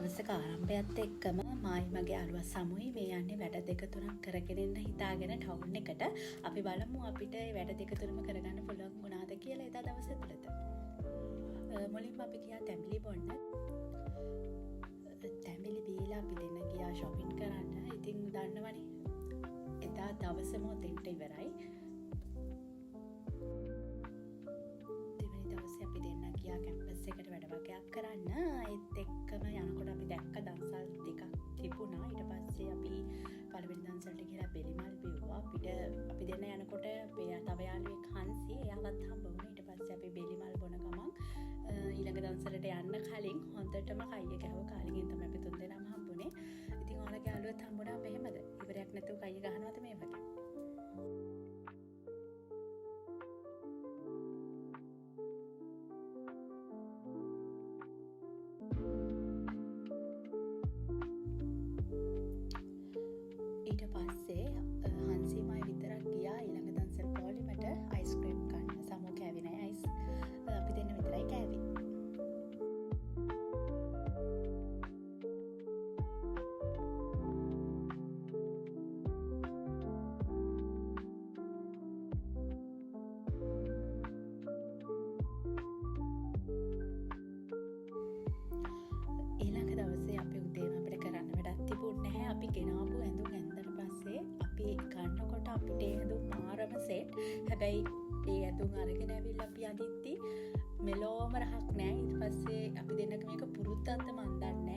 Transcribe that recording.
දවසක ආරම්භයත් එක්කම මායි මගේ යාළුවා සමුයි මේ යන්නේ වැඩ දෙක තුනක් කරගෙන ඉන්න හිතාගෙන ටවුන් එකට. අපි බලමු අපිට වැඩ දෙක තුනම කරගන්න පුළුවන් වුණාද කියලා එදා දවස් ඇතුළත. මුලින්ම අපි ගියා තැඹිලි බොන්න. තැඹිලි බීලා අපි දෙන්න ගියා shopping කරන්න. ඉතින් දන්නවනේ එදා දවසම ඔතෙන්ට ඉවරයි. දෙවෙනි දවසේ අපි දෙන්න ගියා කැම්පස් එකට වැඩ වගයක් කරන්න. ඒත් එක්කම යනකොට අපි දැක්ක දන්සල් ටිකක් තිබුණා. ඊට පස්සේ අපි පළවෙනි දන්සලට ගිහලා බෙලිමල් බිව්වා. අපි දෙන්න යනකොට තව යාළුවෙක් හන්සි එයාවත් හම්බ වුණා. ඊට පස්සේ අපි බෙලිමල් බොන ගමන් ඊළඟ දන්සලට යන්න කලින් හොඳටම කයිය ගැහුවා. කාලෙකින් තමයි අපි තුන් දෙනාම හම්බුනේ. ඉතින් ඔයාලගේ යාළුවෙක් හම්බුණා මෙහෙමද? ඉවරයක් නැතුව කයිය ගහනවද මේ වගේ? ඊට පස්සේ හන්සිමයි විතරක් ගියා ඊළඟ දන්සල් පොලිමට අයිස්ක්‍රීම් කන්න. සමෝ කෑවේ නෑ අයිස්. අපි දෙන්න විතරයි කෑවේ. ඊළඟ දවසේ අපි උදේම අපිට කරන්න වැඩක් තිබුණේ නැහැ. අපි ගෙනාවු ඇඳුම් ඇඳලා පස්සේ අපි ගන්නකොට අපිට ඒ ඇඳුම් මාරම සෙට්. හැබැයි ඒ ඇඳුම් අරගෙන ඇවිල්ලා අපි අදිද්දි මෙලෝම රහක් නැහැ. ඊට පස්සේ අපි දෙන්නක මේක පුරුද්දක්ද මන් දන්නේ